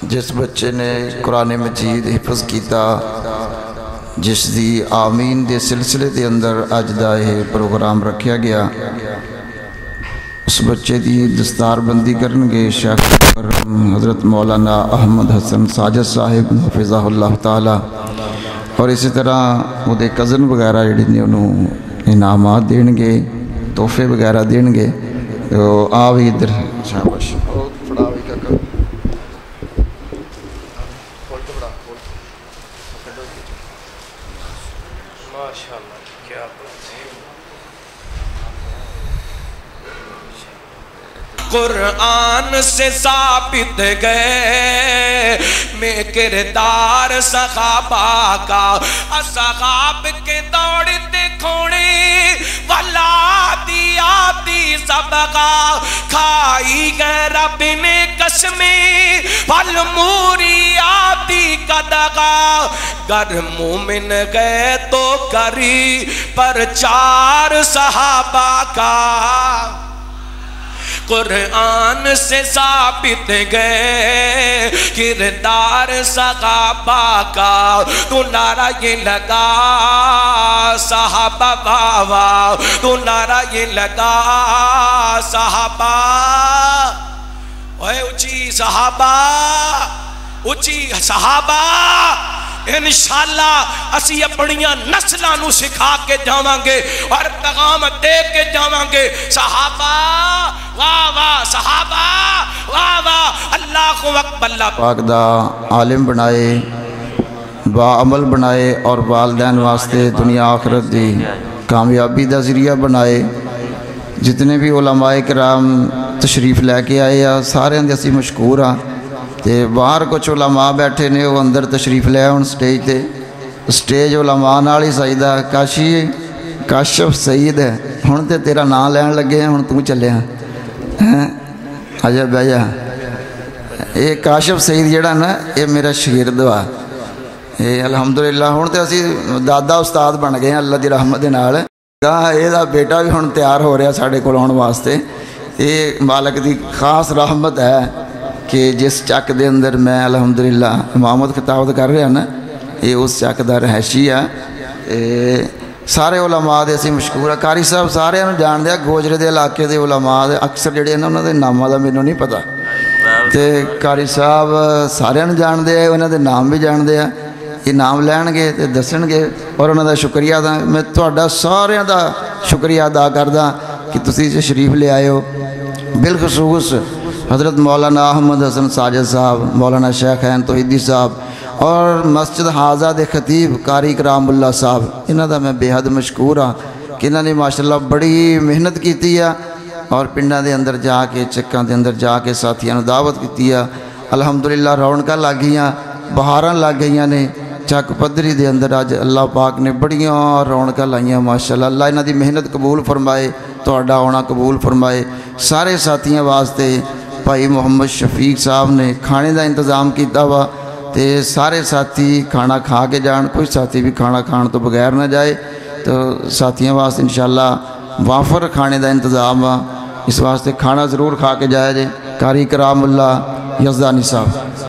جس بچے نے قرآن مجید حفظ کیتا، جس دی آمین دے سلسلے دے اندر اج دا یہ پروگرام رکھیا گیا، اس بچے دی دستار بندی کرنگے شیخ حضرت مولانا احمد حسن ساجد صاحب حفظہ اللہ تعالی، اور اسی طرح وہ دے کزن وغیرہ جڑے نے انہوں انعامات دینگے، تحفے وغیرہ دینگے۔ تو آوی ادھر شاباش قرآن سے ثابت گئے میں کردار صحابہ کا، اصحاب کے دوڑتے کھوڑے والا دیاتی سبقہ، کھائی گئے رب نے قسمیں والموری آتی قدقہ، گر مومن گئے تو کری پرچار صحابہ کا۔ قرآن سے ثابت گئے کردار صحابہ کا، تو نعرہ یہ لگا صحابہ بابا، تو نعرہ یہ لگا صحابہ، اوہ اچھی صحابہ، اچھی صحابہ۔ انشاءاللہ اسی اپنیاں نسلوں نو سکھا کے جاوانگے اور پیغام دے کے جاوانگے، صحابہ واہ واہ، صحابہ واہ واہ، اللہ اکبر۔ اللہ پاک دا عالم بنائے، با عمل بنائے، اور والدین واسطے دنیا آخرت دی کامیابی دا ذریعہ بنائے۔ جتنے بھی علماء کرام تشریف لے کے آئے ہیں سارے اندے اسی مشکور ہاں، تے باہر کچھ علماء بیٹھے نے وہ اندر تشریف لے ہن سٹیج تے، سٹیج علماء نال ہی سجدہ کاشی کاشف سید ہے، ہن تے تیرا نام لین لگے ہیں، ہن تو چلے ہیں آجا بیجا۔ یہ کاشف سید جڑا نا یہ میرا شگرد وا، یہ الحمدللہ ہن تے اسی دادا استاد بن گئے ہیں اللہ دی رحمت نال۔ یہ دا بیٹا بھی ہن تیار ہو رہا ساڈے کول آਉਣ واسطے۔ یہ مالک دی خاص رحمت ہے کہ جس چک دے اندر میں الحمدللہ امامت خطابت کر رہا نا، یہ اس چک دا رہائشی ہے۔ سارے علماء دے اسی مشکور ہے، قاری صاحب سارے انہوں جان دیا، گوجرے دے علاقے دے علماء دے اکثر جڑے ہیں انہوں دے نامہ دا میں نہیں پتا، تے قاری صاحب سارے انہوں جان دیا، انہوں دے نام بھی جان دیا، یہ نام لین گے تے دسن گے، اور انہوں دا شکریہ دا میں تہاڈا سارے دا شکریہ ادا کردا کہ تسی تشریف لے آئے ہو۔ بالخصوص حضرت مولانا احمد حسن ساجد صاحب، مولانا شیخین توحیدی صاحب، اور مسجد حاضہ دے خطیب قاری کرام اللہ صاحب، انہاں دا میں بے حد مشکور ہاں کہ انہاں نے ماشاءاللہ بڑی محنت کیتی ہے، اور پنڈاں دے اندر جا کے چکاں دے اندر جا کے ساتھیاں نوں دعوت کیتی ہے۔ الحمدللہ رونقاں لگ گئیاں، بہاراں لگ گئیاں نے چک پدری دے اندر۔ اج اللہ پاک نے بڑیاں رونقاں لائیاں ماشاءاللہ، اللہ انہاں دی محنت قبول فرمائے، تہاڈا آنا قبول فرمائے۔ سارے ساتھیاں واسطے بھائی محمد شفیق صاحب نے کھانے دا انتظام کیتا وا، تے سارے ساتھی کھانا کھا کے جان، کوئی ساتھی بھی کھانا کھان تو بغیر نہ جائے۔ تو ساتھیاں واسطے انشاءاللہ وافر کھانے دا انتظام وا، اس واسطے کھانا ضرور کھا کے جائے جے۔ قاری کرام اللہ یزدانی صاحب